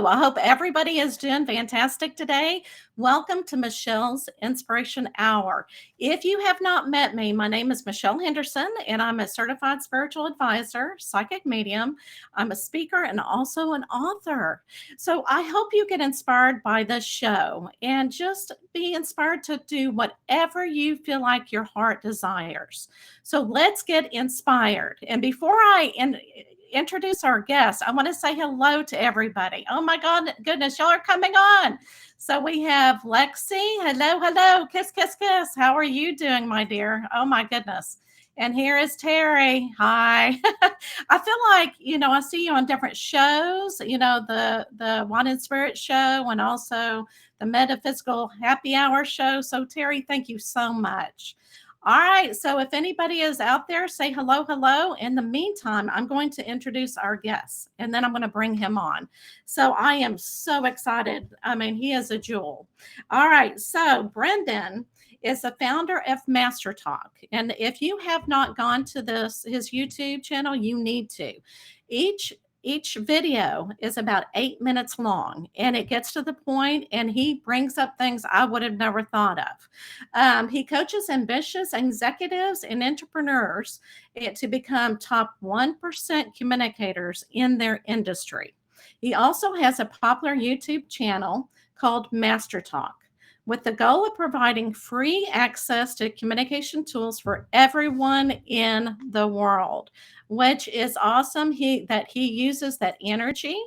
Hello. I hope everybody is doing fantastic today. Welcome to Michelle's Inspiration Hour. If you have not met me, my name is Michelle Henderson, and I'm a certified spiritual advisor, psychic medium. I'm a speaker and also an author. So I hope you get inspired by this show and just be inspired to do whatever you feel like your heart desires. So let's get inspired. And before introduce our guest, I want to say hello to everybody. Oh my God, goodness, y'all are coming on. So we have Lexi. Hello, hello. Kiss, kiss, kiss. How are you doing, my dear? Oh my goodness. And here is Terry. Hi. I feel like, I see you on different shows, the Wine and Spirit show and also the Metaphysical Happy Hour show. So Terry, thank you so much. All right. So if anybody is out there, say hello, hello. In the meantime, I'm going to introduce our guest and then I'm going to bring him on. So I am so excited. I mean, he is a jewel. All right. So Brenden is the founder of Master Talke. And if you have not gone to his YouTube channel, you need to. Each video is about 8 minutes long and it gets to the point and he brings up things I would have never thought of. He coaches ambitious executives and entrepreneurs to become top 1% communicators in their industry. He also has a popular YouTube channel called Master Talke, with the goal of providing free access to communication tools for everyone in the world, which is awesome. He uses that energy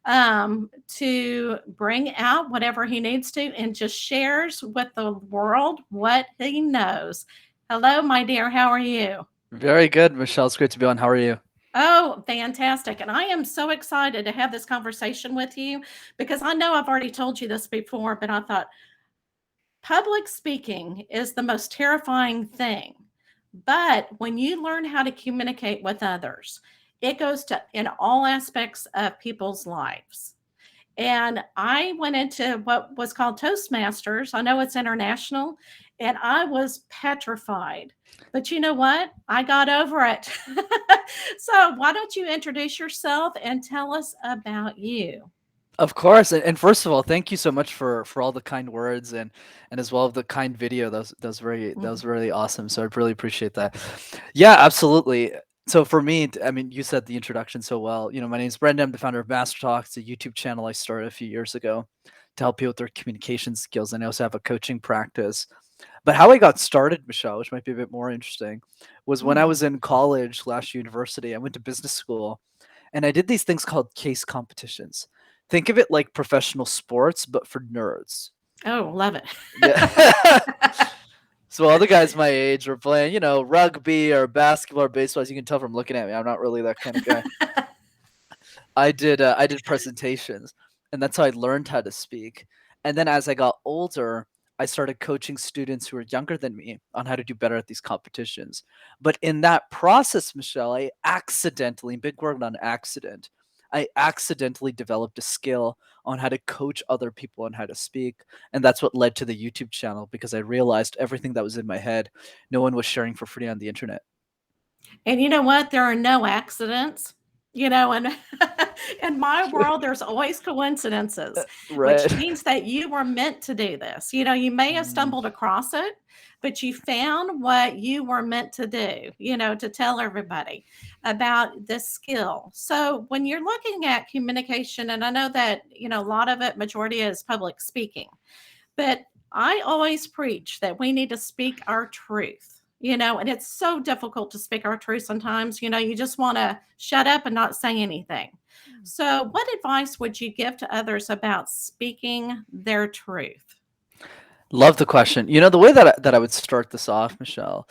to bring out whatever he needs to and just shares with the world what he knows. Hello, my dear. How are you? Very good, Michelle. It's great to be on. How are you? Oh, fantastic. And I am so excited to have this conversation with you because I know I've already told you this before, but I thought, public speaking is the most terrifying thing. But when you learn how to communicate with others, it goes to in all aspects of people's lives. And I went into what was called Toastmasters. I know it's international, and I was petrified. But you know what? I got over it. So, why don't you introduce yourself and tell us about you? Of course. And first of all, thank you so much for all the kind words and as well the kind video. That was really awesome. So I really appreciate that. Yeah, absolutely. So for me, I mean, you said the introduction so well. My name is Brenden. I'm the founder of Master Talk. It's a YouTube channel I started a few years ago to help people with their communication skills. And I also have a coaching practice. But how I got started, Michelle, which might be a bit more interesting, was when I Mm. was in college last university. I went to business school and I did these things called case competitions. Think of it like professional sports, but for nerds. Oh, love it. Yeah. So all the guys my age were playing, rugby or basketball or baseball. As you can tell from looking at me, I'm not really that kind of guy. I did presentations, and that's how I learned how to speak. And then as I got older, I started coaching students who were younger than me on how to do better at these competitions. But in that process, Michelle, I accidentally, big word on accident, I accidentally developed a skill on how to coach other people on how to speak. And that's what led to the YouTube channel because I realized everything that was in my head, no one was sharing for free on the internet. And you know what? There are no accidents, and in my world, there's always coincidences, which Right. means that you were meant to do this. You may have Mm. stumbled across it, but you found what you were meant to do, to tell everybody about this skill. So when you're looking at communication, and I know that, a lot of it, majority is public speaking, but I always preach that we need to speak our truth, and it's so difficult to speak our truth sometimes. You just want to shut up and not say anything. So, what advice would you give to others about speaking their truth? Love the question. The way that I would start this off, Michelle,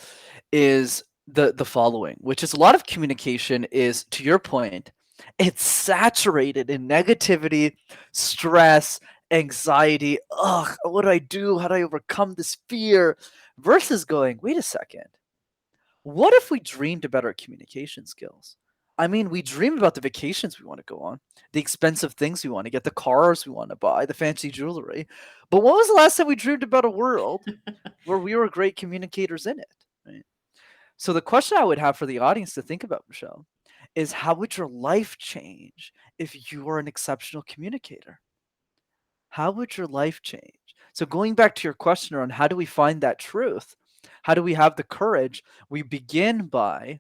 is the following, which is a lot of communication is, to your point, it's saturated in negativity, stress, anxiety. Ugh, what do I do? How do I overcome this fear? Versus going, wait a second. What if we dreamed about our communication skills? I mean, we dream about the vacations we want to go on, the expensive things we want to get, the cars we want to buy, the fancy jewelry. But when was the last time we dreamed about a world where we were great communicators in it? Right? So the question I would have for the audience to think about, Michelle, is how would your life change if you were an exceptional communicator? How would your life change? So, going back to your question around how do we find that truth? How do we have the courage? We begin by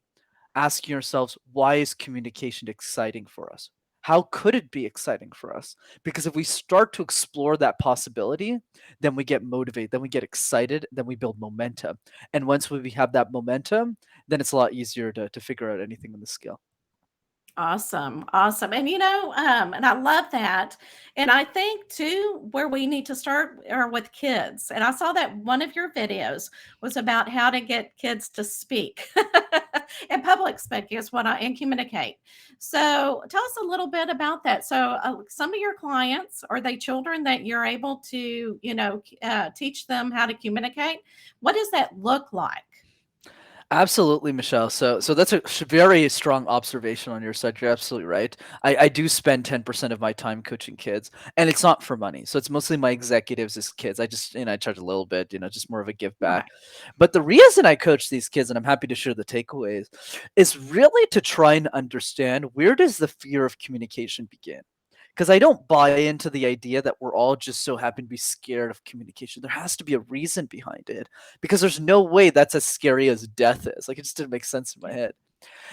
asking ourselves, why is communication exciting for us? How could it be exciting for us? Because if we start to explore that possibility, then we get motivated, then we get excited, then we build momentum. And once we have that momentum, then it's a lot easier to figure out anything in the skill. Awesome, awesome. And I love that. And I think too, where we need to start are with kids. And I saw that one of your videos was about how to get kids to speak. And public speaking is what I and communicate. So tell us a little bit about that. So some of your clients, are they children that you're able to, teach them how to communicate? What does that look like? Absolutely, Michelle. So that's a very strong observation on your side. You're absolutely right. I do spend 10% of my time coaching kids, and it's not for money. So it's mostly my executives as kids. I just, I charge a little bit, just more of a give back. Right. But the reason I coach these kids, and I'm happy to share the takeaways, is really to try and understand, where does the fear of communication begin? Because I don't buy into the idea that we're all just so happen to be scared of communication. There has to be a reason behind it, because there's no way that's as scary as death is. Like, it just didn't make sense in my head.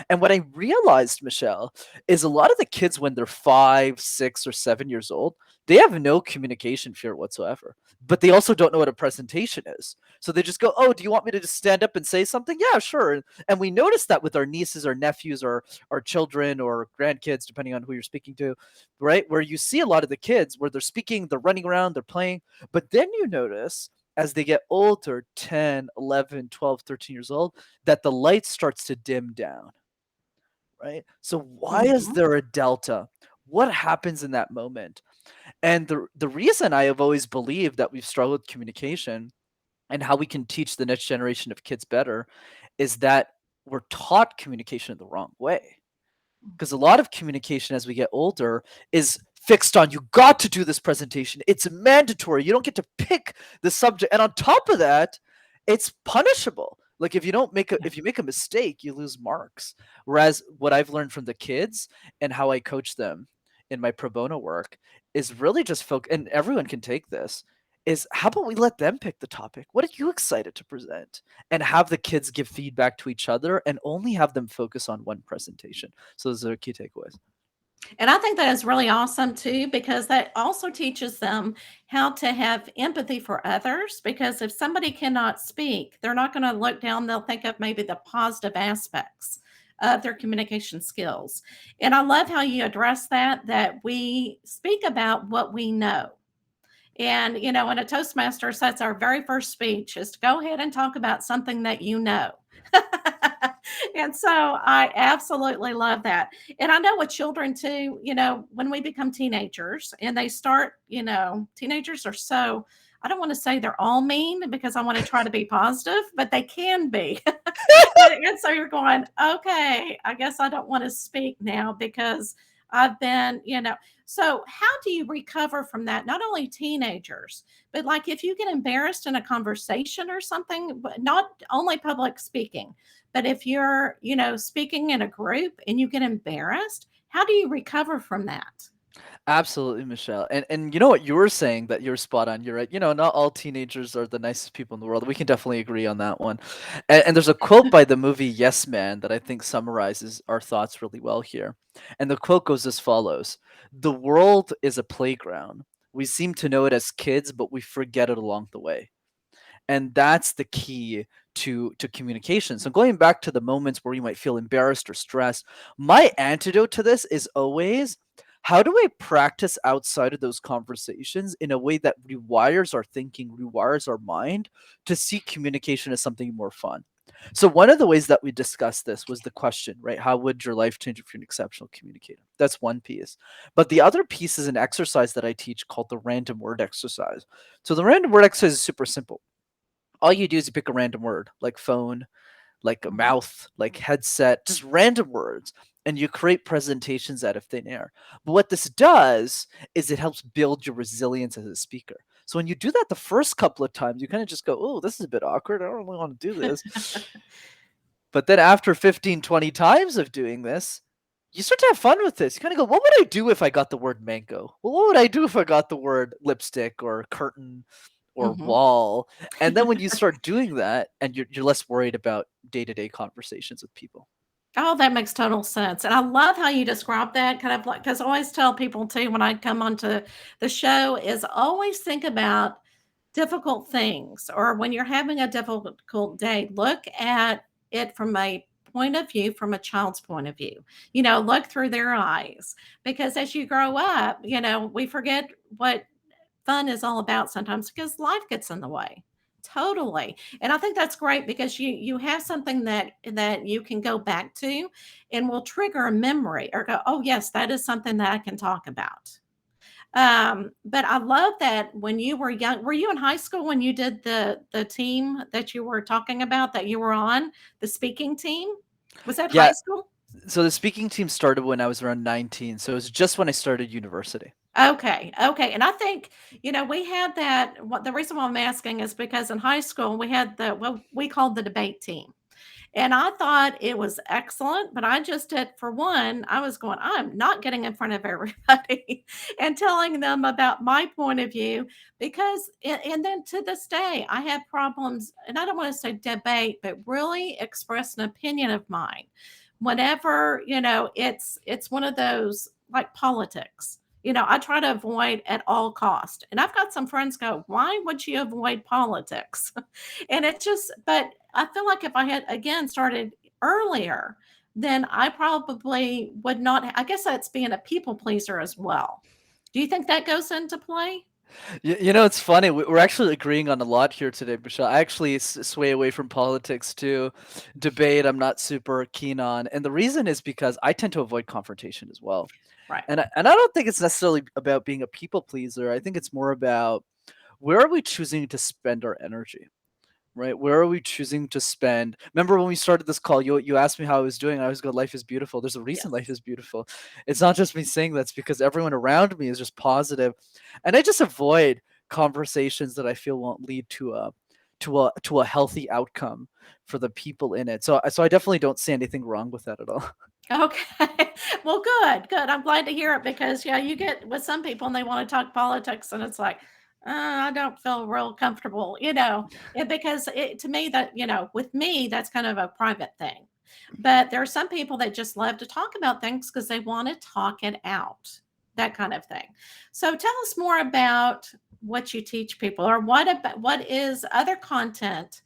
And what I realized, Michelle, is a lot of the kids when they're 5, 6, or 7 years old, they have no communication fear whatsoever. But they also don't know what a presentation is. So they just go, "Oh, do you want me to just stand up and say something?" "Yeah, sure." And we notice that with our nieces or nephews or our children or grandkids, depending on who you're speaking to, right? Where you see a lot of the kids where they're speaking, they're running around, they're playing. But then you notice as they get older, 10, 11, 12, 13 years old, that the light starts to dim down, right? So why is Mhm. there a delta? What happens in that moment? And the reason I have always believed that we've struggled with communication and how we can teach the next generation of kids better is that we're taught communication the wrong way. Because a lot of communication as we get older is fixed on, you got to do this presentation. It's mandatory. You don't get to pick the subject. And on top of that, it's punishable. Like, if you make a mistake, you lose marks. Whereas what I've learned from the kids and how I coach them in my pro bono work is really just focus, and everyone can take this, is how about we let them pick the topic? What are you excited to present? And have the kids give feedback to each other and only have them focus on one presentation. So those are key takeaways. And I think that is really awesome too, because that also teaches them how to have empathy for others. Because if somebody cannot speak, they're not going to look down, they'll think of maybe the positive aspects of their communication skills. And I love how you address that we speak about what we know. And, when a Toastmasters, that's our very first speech is to go ahead and talk about something that you know. And so I absolutely love that. And I know with children too, when we become teenagers and they start, teenagers are so, I don't want to say they're all mean because I want to try to be positive, but they can be. And so you're going, okay, I guess I don't want to speak now because I've been, so how do you recover from that? Not only teenagers, but like if you get embarrassed in a conversation or something, but not only public speaking, but if you're, speaking in a group and you get embarrassed, how do you recover from that? Absolutely, Michelle. And you know what you were saying, that you're spot on. You're right. Not all teenagers are the nicest people in the world. We can definitely agree on that one. And there's a quote by the movie Yes Man that I think summarizes our thoughts really well here. And the quote goes as follows: "The world is a playground. We seem to know it as kids, but we forget it along the way." And that's the key to communication. So going back to the moments where you might feel embarrassed or stressed, my antidote to this is always, how do I practice outside of those conversations in a way that rewires our thinking, rewires our mind to see communication as something more fun? So one of the ways that we discussed this was the question, right? How would your life change if you're an exceptional communicator? That's one piece. But the other piece is an exercise that I teach called the random word exercise. So the random word exercise is super simple. All you do is you pick a random word, like phone, like a Mhm. mouth, like headset, just random words, and you create presentations out of thin air. But what this does is it helps build your resilience as a speaker. So when you do that the first couple of times, you kind of just go, "Oh, this is a bit awkward. I don't really want to do this." But then after 15, 20 times of doing this, you start to have fun with this. You kind of go, what would I do if I got the word mango? Well, what would I do if I got the word lipstick or curtain or Hmm. wall? And then when you start doing that, and you're less worried about day-to-day conversations with people. Oh, that makes total sense. And I love how you describe that kind of like, because I always tell people too when I come onto the show is always think about difficult things or when you're having a difficult day, look at it from a point of view, from a child's point of view. Look through their eyes because as you grow up, we forget what fun is all about sometimes because life gets in the way. Totally. And I think that's great because you have something that you can go back to and will trigger a memory or go, oh yes, that is something that I can talk about. But I love that when you were young, were you in high school when you did the team that you were talking about that you were on, the speaking team? Was that high Yeah. school? So the speaking team started when I was around 19. So it was just when I started university. Okay, okay, and I think, we had that what the reason why I'm asking is because in high school, we had what we called the debate team, and I thought it was excellent, but I just did for one, I was going, "I'm not getting in front of everybody and telling them about my point of view," because and then to this day, I have problems, and I don't wanna say debate, but really express an opinion of mine. Whenever, it's one of those like politics. I try to avoid at all cost. And I've got some friends go, "Why would you avoid politics?" And it's just but I feel like if I had again started earlier, then I probably would not I guess that's being a people pleaser as well. Do you think that goes into play? It's funny. We're actually agreeing on a lot here today, Michelle. I actually sway away from politics too. Debate, I'm not super keen on. And the reason is because I tend to avoid confrontation as well. Right. And I don't think it's necessarily about being a people pleaser. I think it's more about where are we choosing to spend our energy? Right? Where are we choosing to spend? Remember when we started this call, you asked me how I was doing. I always go, life is beautiful. There's a reason life Yes. is beautiful. It's not just me saying that's because everyone around me is just positive, and I just avoid conversations that I feel won't lead to a healthy outcome for the people in it. So I definitely don't see anything wrong with that at all. Okay. Well, good, good. I'm glad to hear it because, yeah, you get with some people and they want to talk politics, and it's like, I don't feel real comfortable, because to me, with me, that's kind of a private thing. But there are some people that just love to talk about things because they want to talk it out, that kind of thing. So tell us more about what you teach people or what is other content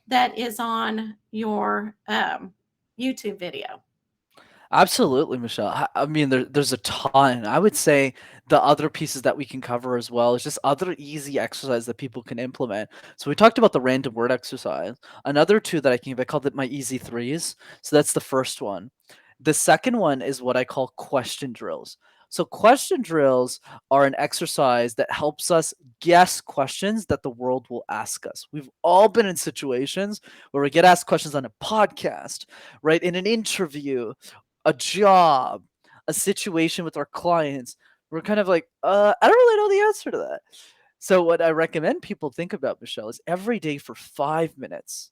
that is on your YouTube video. Absolutely, Michelle. I mean, there's a ton. I would say the other pieces that we can cover as well is just other easy exercise that people can implement. So we talked about the random word exercise. Another two that I called it my easy threes. So that's the first one. The second one is what I call question drills. So question drills are an exercise that helps us guess questions that the world will ask us. We've all been in situations where we get asked questions on a podcast, right? In an interview, a job, a situation with our clients, we're kind of like, I don't really know the answer to that. So what I recommend people think about, Michelle, is every day for 5 minutes,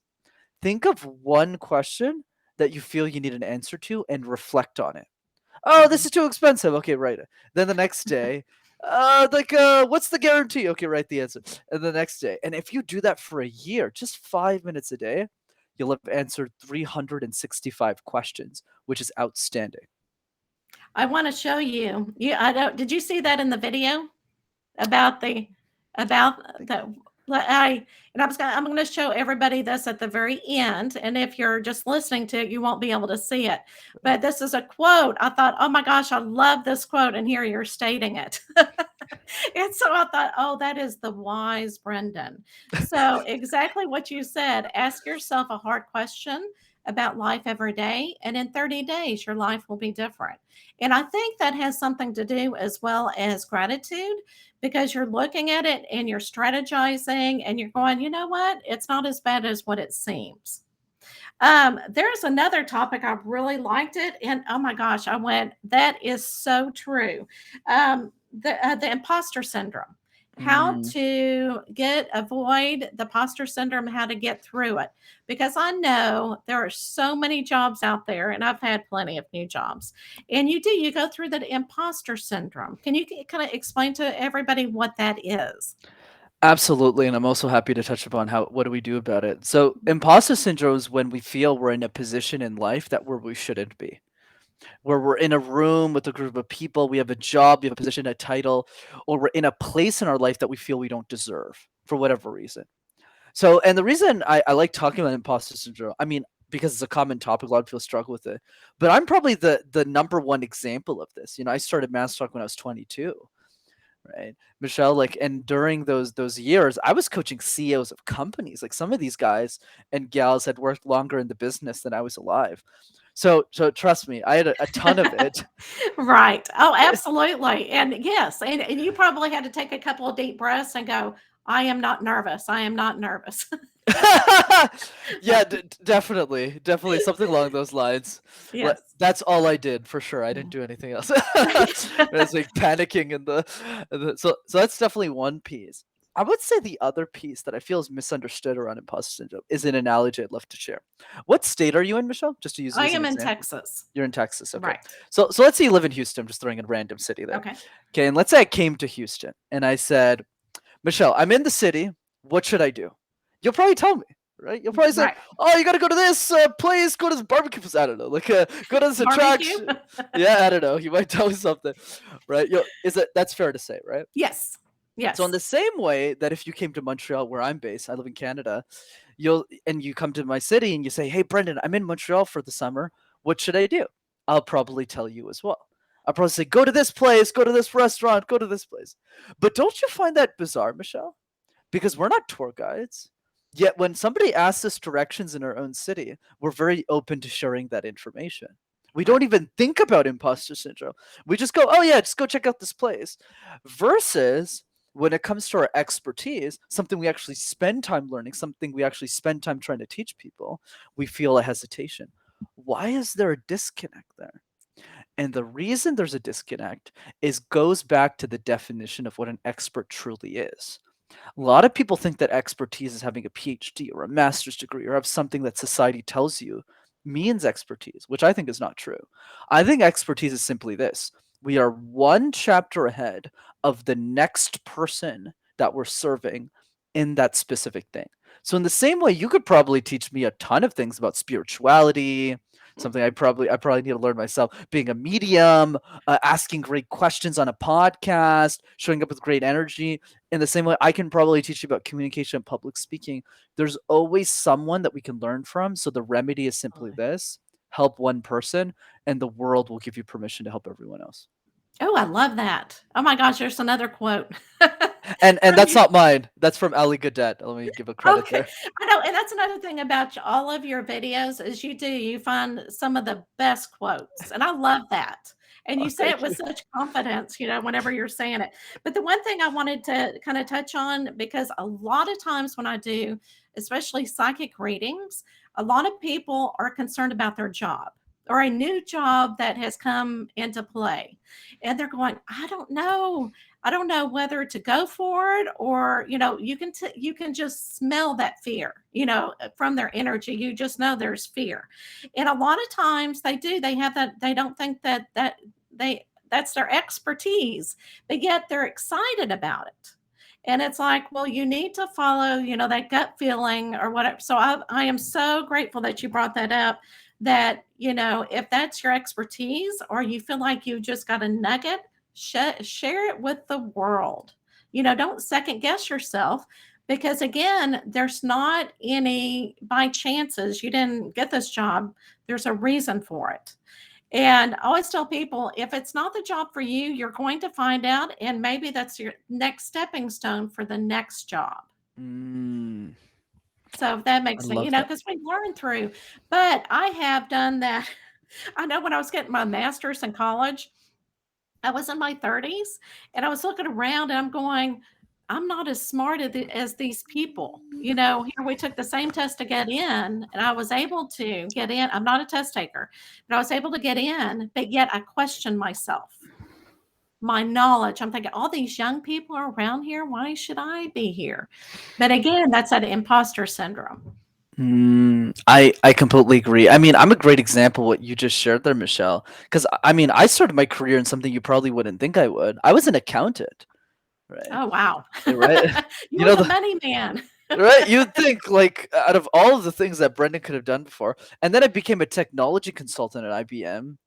think of one question that you feel you need an answer to and reflect on it. Oh, this Mhm. is too expensive. Okay, write it. Then the next day, what's the guarantee? Okay, write the answer. And the next day. And if you do that for a year, just 5 minutes a day, you'll have answered 365 questions, which is outstanding. I wanna show you. I don't did you see that in the video about the I and I'm gonna show everybody this at the very end, and if you're just listening to it, you won't be able to see it. But this is a quote. I thought, "Oh my gosh, I love this quote," and here you're stating it. And so I thought, "Oh, that is the wise Brendan." So exactly what you said, ask yourself a hard question about life every day, and in 30 days, your life will be different. And I think that has something to do as well as gratitude because you're looking at it and you're strategizing and you're going, you know what? It's not as bad as what it seems. There's another topic I really liked it, and oh my gosh, that is so true. The imposter syndrome. how Mm. to avoid the imposter syndrome, how to get through it. Because I know there are so many jobs out there, and I've had plenty of new jobs. And you go through the imposter syndrome. Can you kind of explain to everybody what that is? Absolutely, and I'm also happy to touch upon what do we do about it. So, imposter syndrome is when we feel we're in a position in life that where we shouldn't be, where we're in a room with a group of people, we have a job, we have a position, a title, or we're in a place in our life that we feel we don't deserve for whatever reason. So, and the reason I like talking about imposter syndrome, I mean, because it's a common topic, a lot of people struggle with it. But I'm probably the number one example of this. I started Master Talk when I was 22, right, Michelle? Like, and during those years, I was coaching CEOs of companies. Like, some of these guys and gals had worked longer in the business than I was alive. So trust me, I had a ton of it. Right. Oh, absolutely. And yes, and you probably had to take a couple of deep breaths and go, I am not nervous. I am not nervous. Yeah, definitely something along those lines. Yes. That's all I did for sure. I didn't Mhm. do anything else. I was like panicking so that's definitely one piece. I would say the other piece that I feel is misunderstood around imposter syndrome is an analogy I'd love to share. What state are you in, Michelle? Just to use you I as an am in example. Texas. You're in Texas, okay. Right. So let's say you live in Houston. I'm just throwing a random city there. Okay. Okay, and let's say I came to Houston and I said, Michelle, I'm in the city. What should I do? You'll probably tell me, right? You'll probably say, Right. "Oh, you got to go to this place, go to this barbecue place." I don't know, like go to this Barbecue? attraction. Yeah, I don't know. You might tell me something, right? Is it that's fair to say, right? Yes. So in Yes. the same way that if you came to Montreal, where I'm based, I live in Canada, you come to my city and you say, "Hey, Brendan, I'm in Montreal for the summer. What should I do?" I'll probably tell you as well. I'll probably say, "Go to this place, go to this restaurant, go to this place." But don't you find that bizarre, Michelle? Because we're not tour guides. Yet when somebody asks us directions in our own city, we're very open to sharing that information. We Right. don't even think about imposter syndrome. We just go, "Oh yeah, just go check out this place." Versus when it comes to our expertise, something we actually spend time learning, something we actually spend time trying to teach people, we feel a hesitation. Why is there a disconnect there? And the reason there's a disconnect is goes back to the definition of what an expert truly is. A lot of people think that expertise is having a PhD or a master's degree or have something that society tells you means expertise, which I think is not true. I think expertise is simply this: we are one chapter ahead of the next person that we're serving in that specific thing. So, in the same way, you could probably teach me a ton of things about spirituality, something I probably need to learn myself, being a medium, asking great questions on a podcast, showing up with great energy. In the same way, I can probably teach you about communication and public speaking. There's always someone that we can learn from. So the remedy is simply Absolutely. this: help one person, and the world will give you permission to help everyone else. Oh, I love that. Oh my gosh, there's another quote. And From that's you. not mine. That's from Ali Gadet. Let me give a credit Okay. there. I know, and that's another thing about all of your videos is you find some of the best quotes, and I love that. And Oh, you say it thank with you. such confidence, whenever you're saying it. But the one thing I wanted to kind of touch on, because a lot of times when I do, especially psychic readings, a lot of people are concerned about their job or a new job that has come into play. And they're going, I don't know whether to go for it, or you can just smell that fear, from their energy. You just know there's fear. And a lot of times they have that, they don't think that's their expertise, but yet they're excited about it. And it's like, well, you need to follow, that gut feeling or whatever. So I am so grateful that you brought that up, that, if that's your expertise or you feel like you just got a nugget, share it with the world. Don't second guess yourself, because again, there's not any by chances. You didn't get this job. There's a reason for it. And I always tell people, if it's not the job for you, you're going to find out, and maybe that's your next stepping stone for the next job. Mm, So if that I makes sense, love that. because we learn through. But I have done that. I know when I was getting my master's in college, I was in my 30s, and I was looking around and I'm going, I'm not as smart as these people. Here we took the same test to get in, and I was able to get in. I'm not a test taker, but I was able to get in, but yet I questioned myself. my knowledge. I'm thinking, all these young people are around here. Why should I be here? But again, that's that imposter syndrome. I completely agree. I mean, I'm a great example what you just shared there, Michelle. Because I mean, I started my career in something you probably wouldn't think I would. I was an accountant, right? Oh, wow. Right? You You were know the the money man. right? You'd think like out of all of the things that Brendan could have done before, and then I became a technology consultant at IBM,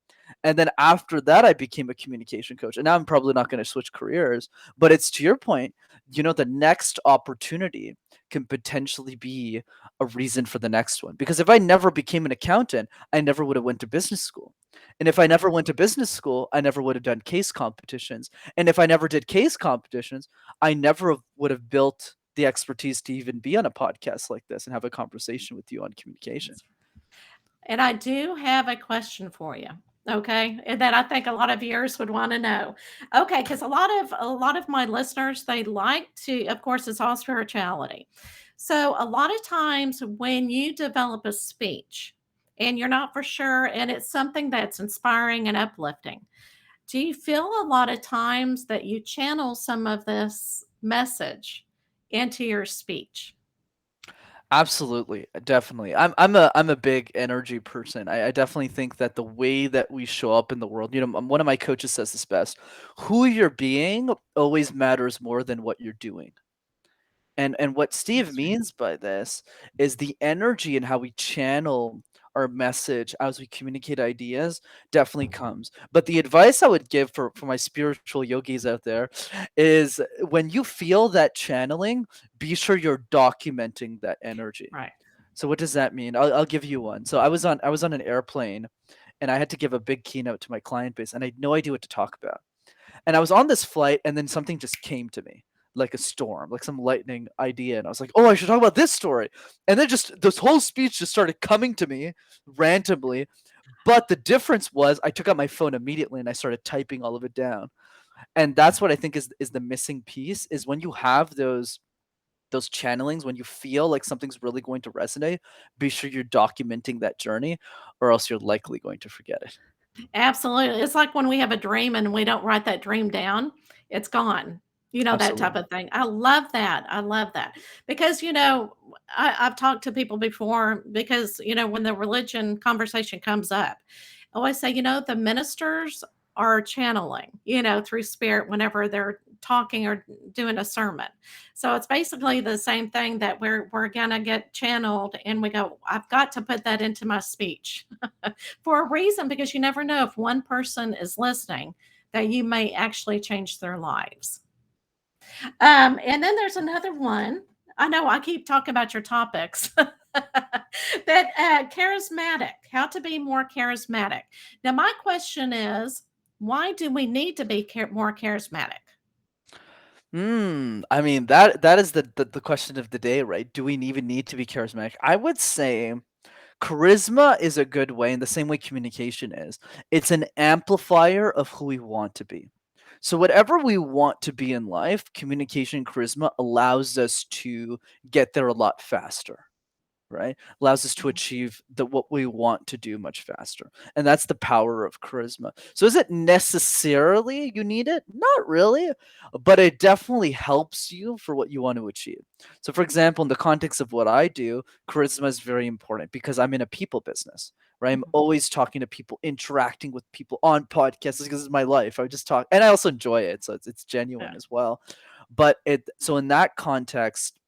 and then after that I became a communication coach. And now I'm probably not going to switch careers, but it's to your point, the next opportunity can potentially be a reason for the next one. Because if I never became an accountant, I never would have went to business school. And if I Right. never went to business school, I never would have done case competitions. And if I never did case competitions, I never would have built the expertise to even be on a podcast like this and have a conversation with you on communication. And I do have a question for you. Okay. And that I think a lot of viewers would want to know. Okay, because a lot of my listeners, they like to, of course, it's all spirituality. So a lot of times when you develop a speech and you're not for sure, and it's something that's inspiring and uplifting, do you feel a lot of times that you channel some of this message into your speech? Absolutely, definitely. I'm a big energy person. I definitely think that the way that we show up in the world, one of my coaches says this best: who you're being always matters more than what you're doing. And what Steve That's right. means by this is the energy and how we channel our message as we communicate ideas definitely comes. But the advice I would give for my spiritual yogis out there is when you feel that channeling, be sure you're documenting that energy. Right. So what does that mean? I'll give you one. So I was on an airplane and I had to give a big keynote to my client base and I had no idea what to talk about. And I was on this flight, and then something just came to me like a storm, like some lightning idea. And I was like, oh, I should talk about this story. And then just this whole speech just started coming to me randomly. But the difference was I took out my phone immediately and I started typing all of it down. And that's what I think is the missing piece is when you have those channelings, when you feel like something's really going to resonate, be sure you're documenting that journey or else you're likely going to forget it. Absolutely. It's like when we have a dream and we don't write that dream down, it's gone. That type Absolutely. of thing. I love that. I love that. Because, I've talked to people before because, when the religion conversation comes up, I always say, the ministers are channeling, through spirit whenever they're talking or doing a sermon. So it's basically the same thing that we're gonna get channeled and we go, I've got to put that into my speech for a reason because you never know if one person is listening that you may actually change their lives. And then there's another one. I know I keep talking about your topics. That charismatic, how to be more charismatic. Now, my question is, why do we need to be more charismatic? I mean that is the question of the day, right? Do we even need to be charismatic? I would say charisma is a good way, in the same way communication is. It's an amplifier of who we want to be. So whatever we want to be in life, communication charisma allows us to get there a lot faster, right? Allows us to achieve what we want to do much faster. And that's the power of charisma. So is it necessarily you need it? Not really, but it definitely helps you for what you want to achieve. So for example, in the context of what I do, charisma is very important because I'm in a people business. Right, I'm Mhm. always talking to people, interacting with people on podcasts because it's my life. I just talk, and I also enjoy it, so it's genuine Yeah, as well. But so in that context,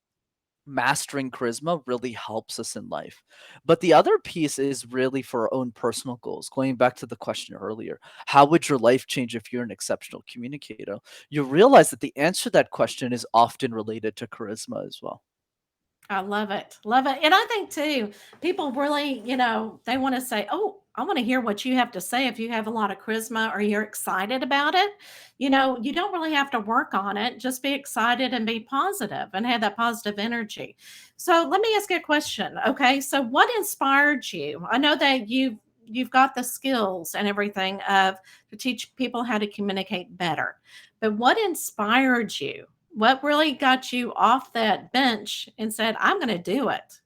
mastering charisma really helps us in life. But the other piece is really for our own personal goals. Going back to the question earlier, how would your life change if you're an exceptional communicator? You realize that the answer to that question is often related to charisma as well. I love it. Love it. And I think too, people really, they want to say, oh, I want to hear what you have to say if you have a lot of charisma or you're excited about it. You don't really have to work on it. Just be excited and be positive and have that positive energy. So let me ask you a question. Okay. So what inspired you? I know that you've got the skills and everything of to teach people how to communicate better. But what inspired you? What really got you off that bench and said, "I'm gonna do it"?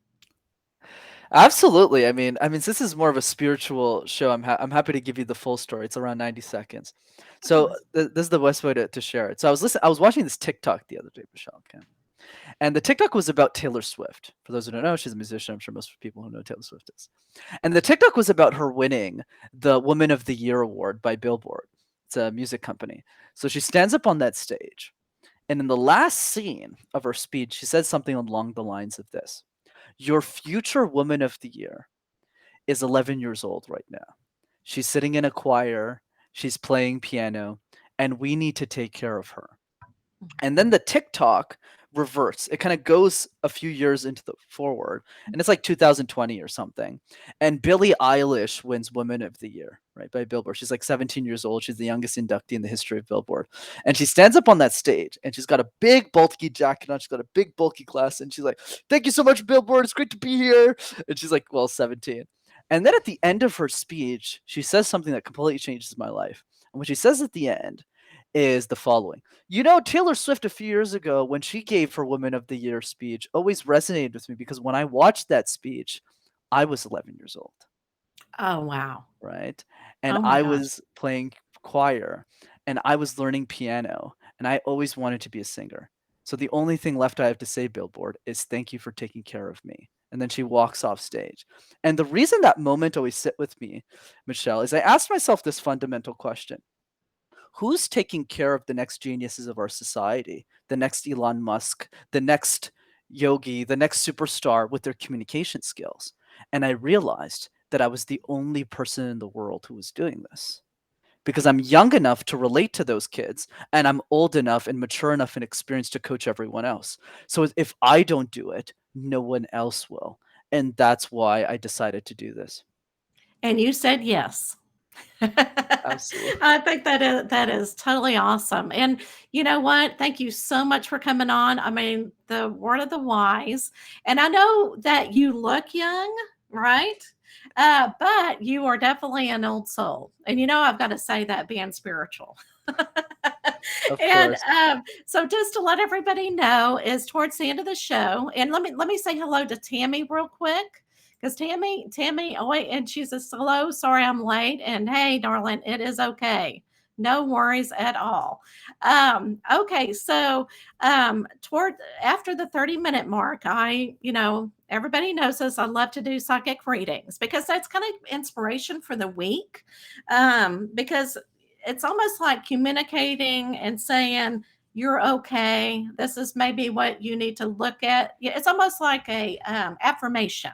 Absolutely. I mean, this is more of a spiritual show. I'm happy to give you the full story. It's around 90 seconds. So this is the best way to share it. So I was watching this TikTok the other day, Michelle. Okay. And the TikTok was about Taylor Swift. For those who don't know, she's a musician. I'm sure most people who know Taylor Swift is. And the TikTok was about her winning the Woman of the Year award by Billboard. It's a music company. So she stands up on that stage. And in the last scene of her speech, she says something along the lines of this: Your future Woman of the Year is 11 years old right now. She's sitting in a choir, she's playing piano, and we need to take care of her. And then the TikTok reverts. It kind of goes a few years into the forward, and it's like 2020 or something. And Billie Eilish wins Woman of the Year, right, by Billboard. She's like 17 years old. She's the youngest inductee in the history of Billboard. And she stands up on that stage, and she's got a big bulky jacket on. She's got a big bulky glass, and she's like, "Thank you so much, Billboard. It's great to be here." And she's like, well, 17. And then at the end of her speech, she says something that completely changes my life. And what she says at the end is the following: Taylor Swift a few years ago, when she gave her Woman of the Year speech, always resonated with me because when I watched that speech, I was 11 years old, Oh, wow. right? And Oh my I gosh. was playing choir and I was learning piano and I always wanted to be a singer. So the only thing left I have to say, Billboard, is thank you for taking care of me. And then she walks off stage. And the reason that moment always sit with me, Michelle, is I asked myself this fundamental question: who's taking care of the next geniuses of our society, the next Elon Musk, the next yogi, the next superstar with their communication skills? And I realized that I was the only person in the world who was doing this because I'm young enough to relate to those kids and I'm old enough and mature enough and experienced to coach everyone else. So if I don't do it, no one else will. And that's why I decided to do this. And you said yes. Absolutely. I think that is totally awesome. And you know what? Thank you so much for coming on. I mean, the word of the wise. And I know that you look young, right? But you are definitely an old soul. And I've got to say that being spiritual. Of And course. so just to let everybody know, is towards the end of the show, and let me say hello to Tammy real quick. Because Tammy, oh wait, and she says, hello, sorry I'm late. And hey, darling, it is okay. No worries at all. Okay, so toward after the 30-minute mark, everybody knows this. I love to do psychic readings because that's kind of inspiration for the week. Because it's almost like communicating and saying, you're okay. This is maybe what you need to look at. Yeah, it's almost like a affirmation,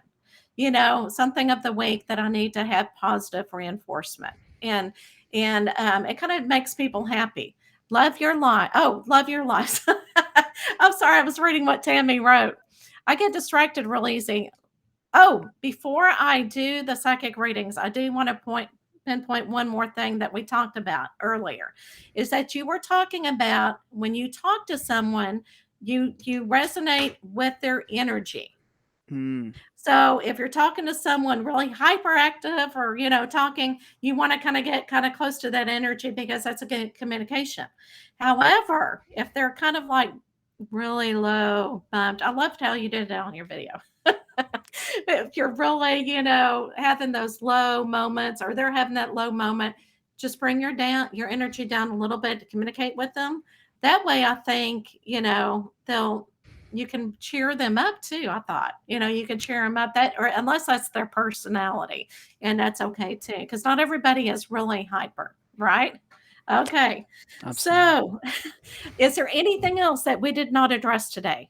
something of the week that I need to have positive reinforcement. And it kind of makes people happy. Love your life. Oh, love your life. I'm sorry, I was reading what Tammy wrote. I get distracted real easy. Oh, before I do the psychic readings, I do want to pinpoint one more thing that we talked about earlier, is that you were talking about when you talk to someone, you resonate with their energy. Hmm. So if you're talking to someone really hyperactive or talking, you want to kind of get kind of close to that energy because that's a good communication. However, if they're kind of like really low bumped, I loved how you did it on your video. If you're really, having those low moments or they're having that low moment, just bring your energy down a little bit to communicate with them. That way I think, they'll you can cheer them up too. I thought, you can cheer them up that or unless that's their personality, and that's okay too, because not everybody is really hyper, right? Okay. Absolutely. So, is there anything else that we did not address today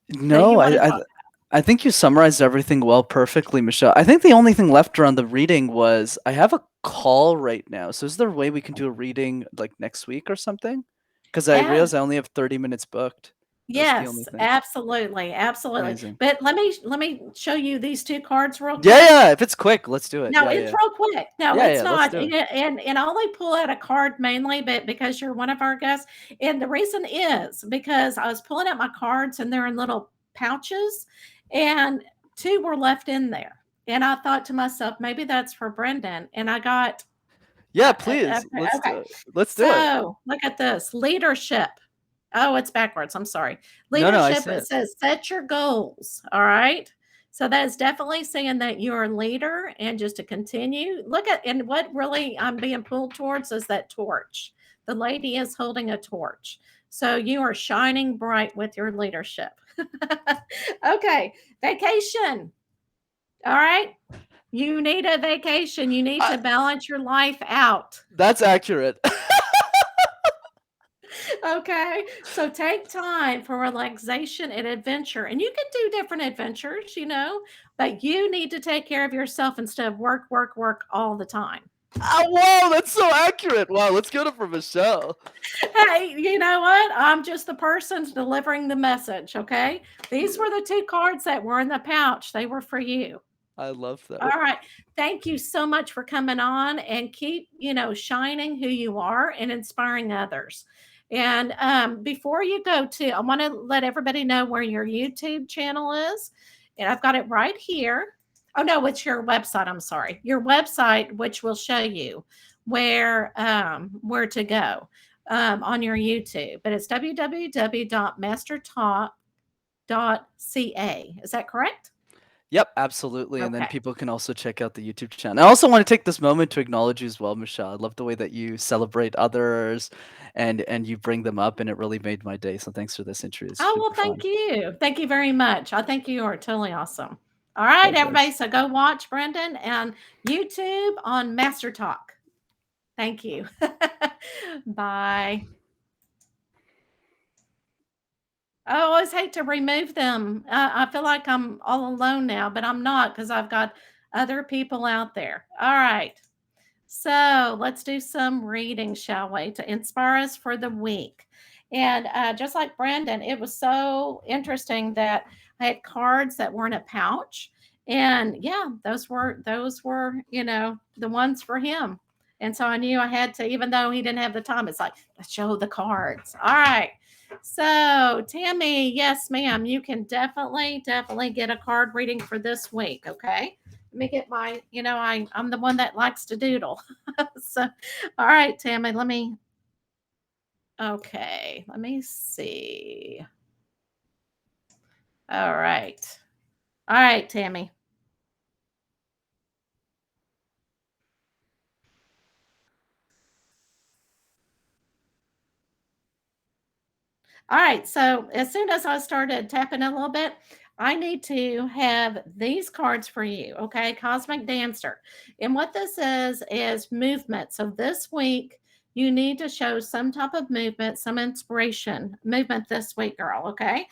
that No, you want to talk? I think you summarized everything well perfectly, Michelle. I think the only thing left around the reading was I have a call right now. So is there a way we can do a reading like next week or something? Because I Ab- realize I only have 30 minutes booked. That's the only yes, thing. absolutely, absolutely. Amazing. But let me show you these two cards real Yeah, quick. yeah. If it's quick, let's do it. No, Yeah, it's yeah. real quick. No, Yeah, it's yeah. Let's not. do it. And I only pull out a card mainly, but because you're one of our guests. And the reason is because I was pulling out my cards and they're in little pouches, and two were left in there. And I thought to myself, maybe that's for Brendan. And I got Yeah, okay, please. Let's do okay. it. Let's do it. So look at this leadership. Oh, it's backwards. I'm sorry. No, no, I Leadership, see it it. says set your goals. All right. So that is definitely saying that you're a leader, and just to continue. Look at, and what really I'm being pulled towards is that torch. The lady is holding a torch. So you are shining bright with your leadership. Okay, vacation. All right. You need a vacation. You need to I, balance your life out. that's accurate. Okay. So take time for relaxation and adventure. And you can do different adventures, but you need to take care of yourself instead of work, work, work all the time. Wow, that's so accurate. Wow, let's go to for Michelle. Hey, you know what? I'm just the person delivering the message. Okay. These were the two cards that were in the pouch, they were for you. I love that. All right. Thank you so much for coming on, and keep, shining who you are and inspiring others. And before you go, too, I want to let everybody know where your YouTube channel is. And I've got it right here. Oh, no, it's your website. I'm sorry. Your website, which will show you where to go on your YouTube. But it's www.mastertalk.ca. Is that correct? Yep, absolutely. And then Okay. people can also check out the YouTube channel. I also want to take this moment to acknowledge you as well, Michelle. I love the way that you celebrate others and you bring them up, and it really made my day. So thanks for this entry. It's Oh, well, super thank fun. you. Thank you very much. I think you are totally awesome. All right, everybody. Likewise. So go watch Brenden and YouTube on Master Talk. Thank you. Bye. I always hate to remove them. I feel like I'm all alone now, but I'm not, because I've got other people out there. All right. So let's do some reading, shall we, to inspire us for the week. And just like Brenden, it was so interesting that I had cards that were in a pouch, and yeah, those were the ones for him. And so I knew I had to, even though he didn't have the time. It's like, let's show the cards. All right. So Tammy, yes, ma'am, you can definitely get a card reading for this week. Okay. Let me get my, I'm the one that likes to doodle. So, all right, Tammy, let me see. All right. All right, Tammy. All right. So as soon as I started tapping a little bit, I need to have these cards for you. Okay. Cosmic Dancer. And what this is movement. So this week, you need to show some type of movement, some inspiration movement this week, girl. Okay.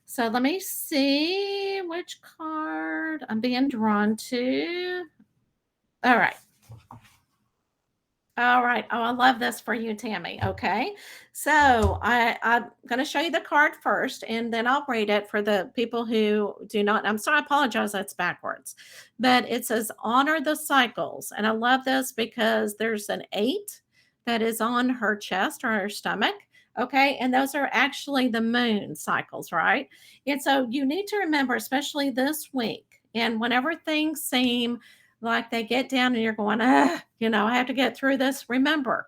So let me see which card I'm being drawn to. All right. All right. Oh, I love this for you, Tammy. Okay. So I'm going to show you the card first, and then I'll read it for the people who do not. I'm sorry, I apologize. That's backwards. But it says honor the cycles. And I love this because there's an 8 that is on her chest or her stomach. Okay. And those are actually the moon cycles, right? And so you need to remember, especially this week, and whenever things seem like they get down and you're going, I have to get through this. Remember,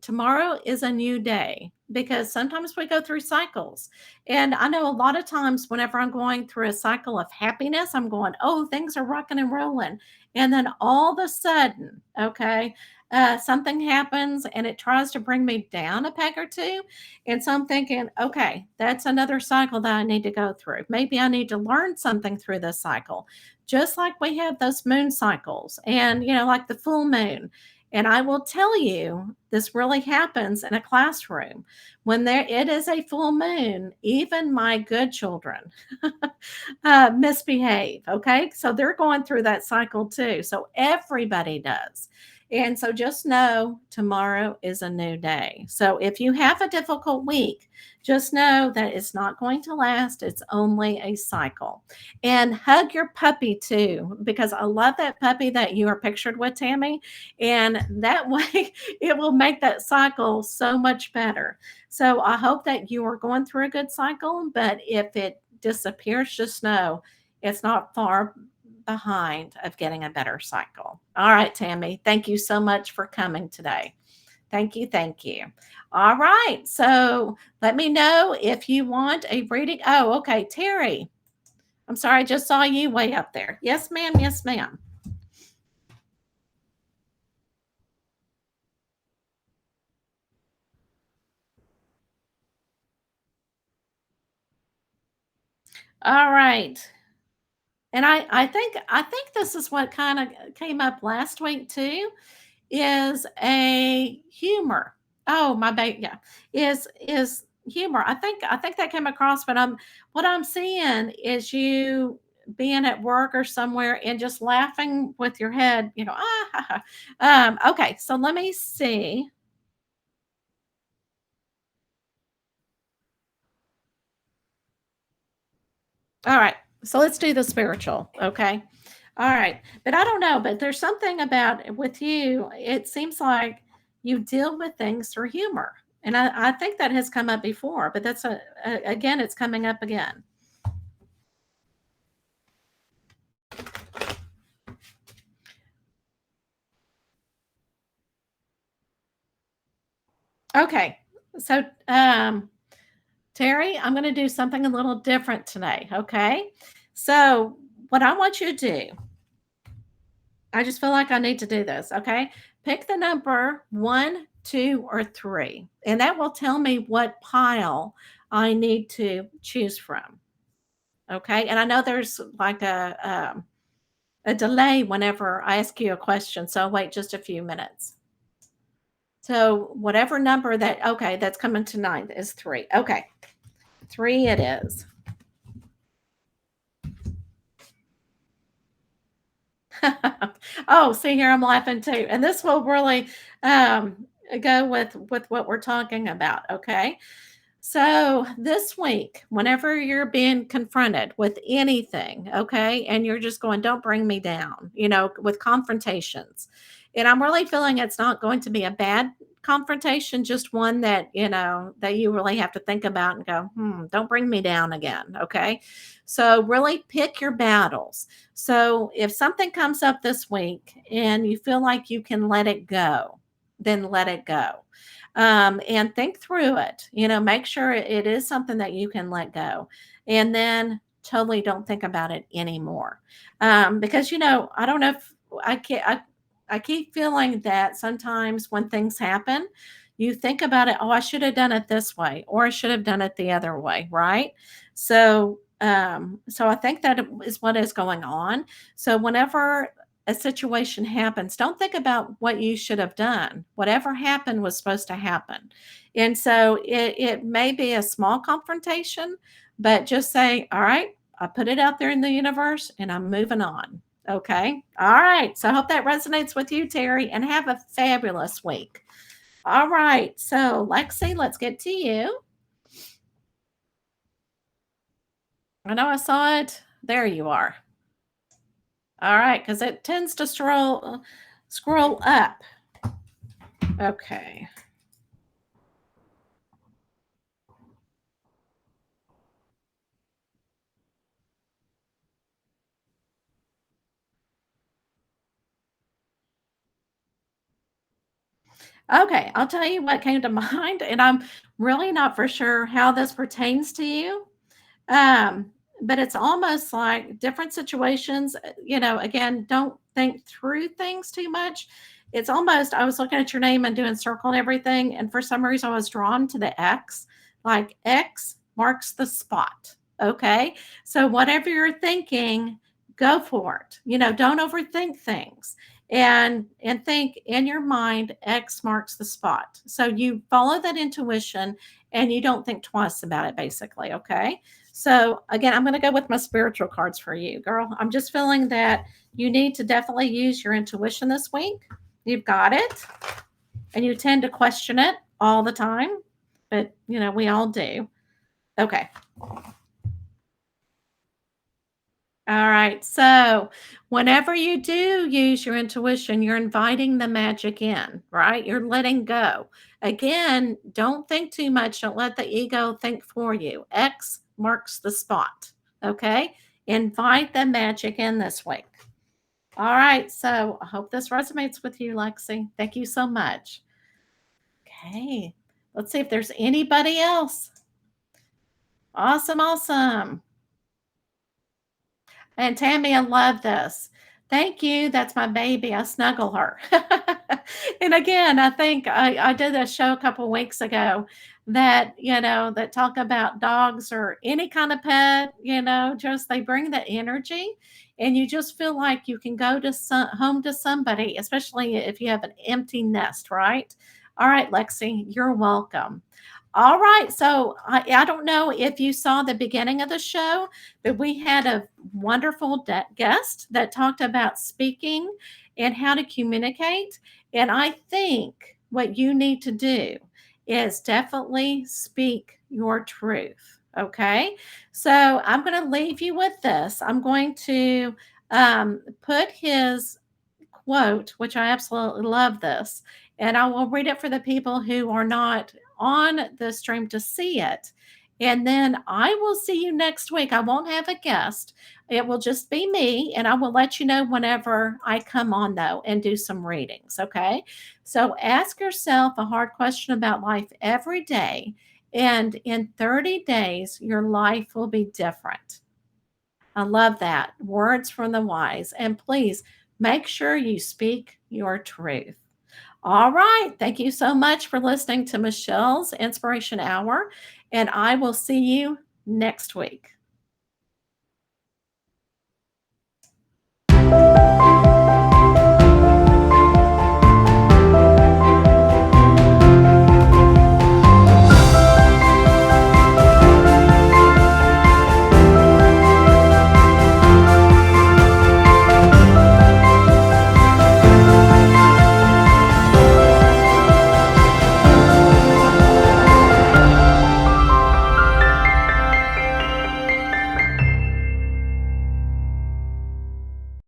tomorrow is a new day, because sometimes we go through cycles. And I know a lot of times whenever I'm going through a cycle of happiness, I'm going, oh, things are rocking and rolling. And then all of a sudden, okay, something happens and it tries to bring me down a peg or two. And so I'm thinking, okay, that's another cycle that I need to go through. Maybe I need to learn something through this cycle, just like we have those moon cycles and, like the full moon. And I will tell you, this really happens in a classroom. When there it is a full moon, even my good children misbehave. Okay. So they're going through that cycle too. So everybody does. And so just know tomorrow is a new day. So if you have a difficult week, just know that it's not going to last. It's only a cycle. And hug your puppy too, because I love that puppy that you are pictured with, Tammy. And that way it will make that cycle so much better. So I hope that you are going through a good cycle, but if it disappears, just know it's not far behind of getting a better cycle. All right, Tammy, thank you so much for coming today. Thank you. Thank you. All right. So let me know if you want a reading. Oh, okay. Terry. I'm sorry, I just saw you way up there. Yes, ma'am. Yes, ma'am. All right. And I think this is what kind of came up last week too, is a humor. Oh, my baby, yeah, is humor. I think that came across, but what I'm seeing is you being at work or somewhere and just laughing with your head, ah, ha, ha. Okay, so let me see. All right, so let's do the spiritual, okay? All right, but I don't know, but there's something about with you. It seems like you deal with things through humor, and I think that has come up before, but that's again, it's coming up again. Okay, so Terry, I'm going to do something a little different today. Okay, so what I want you to do, I just feel like I need to do this. Okay. Pick the number one, two, or three, and that will tell me what pile I need to choose from. Okay. And I know there's like a delay whenever I ask you a question. So I'll wait just a few minutes. So whatever number okay, that's coming tonight is three. Okay. Three it is. Oh, see here, I'm laughing too. And this will really go with what we're talking about. Okay. So this week, whenever you're being confronted with anything, okay, and you're just going, don't bring me down, with confrontations. And I'm really feeling it's not going to be a bad confrontation, just one that, that you really have to think about and go, don't bring me down again. Okay. So really pick your battles. So if something comes up this week and you feel like you can let it go, then let it go, and think through it. Make sure it is something that you can let go, and then totally don't think about it anymore. Because I don't know if I can. I keep feeling that sometimes when things happen, you think about it. Oh, I should have done it this way, or I should have done it the other way, right? So I think that is what is going on. So whenever a situation happens, don't think about what you should have done. Whatever happened was supposed to happen. And so it may be a small confrontation, but just say, all right, I put it out there in the universe and I'm moving on. Okay. All right. So I hope that resonates with you, Terry, and have a fabulous week. All right. So, Lexi, let's get to you. I know I saw it. There you are. All right. Because it tends to scroll up. Okay. Okay, I'll tell you what came to mind, and I'm really not for sure how this pertains to you. But it's almost like different situations, again, don't think through things too much. It's almost, I was looking at your name and doing circle and everything, and for some reason I was drawn to the X, like X marks the spot. Okay. So whatever you're thinking, go for it. Don't overthink things, and think in your mind X marks the spot. So you follow that intuition and you don't think twice about it, basically. Okay. So again, I'm going to go with my spiritual cards for you, girl. I'm just feeling that you need to definitely use your intuition this week. You've got it, and you tend to question it all the time, but we all do. Okay. All right. So, whenever you do use your intuition, you're inviting the magic in, right? You're letting go. Again, don't think too much. Don't let the ego think for you. X marks the spot. Okay. Invite the magic in this week. All right. So, I hope this resonates with you, Lexi. Thank you so much. Okay. Let's see if there's anybody else. Awesome. Awesome. And Tammy, I love this. Thank you. That's my baby. I snuggle her. And again, I think I did a show a couple weeks ago that, that talk about dogs or any kind of pet, just they bring the energy and you just feel like you can go to home to somebody, especially if you have an empty nest, right? All right, Lexi, you're welcome. All right. So I don't know if you saw the beginning of the show, but we had a wonderful guest that talked about speaking and how to communicate. And I think what you need to do is definitely speak your truth. Okay. So I'm going to leave you with this. I'm going to put his quote, which I absolutely love this, and I will read it for the people who are not on the stream to see it. And then I will see you next week. I won't have a guest. It will just be me, and I will let you know whenever I come on, though, and do some readings. Okay. So ask yourself a hard question about life every day. And in 30 days, your life will be different. I love that. Words from the wise. And please make sure you speak your truth. All right. Thank you so much for listening to Michelle's Inspiration Hour. And I will see you next week.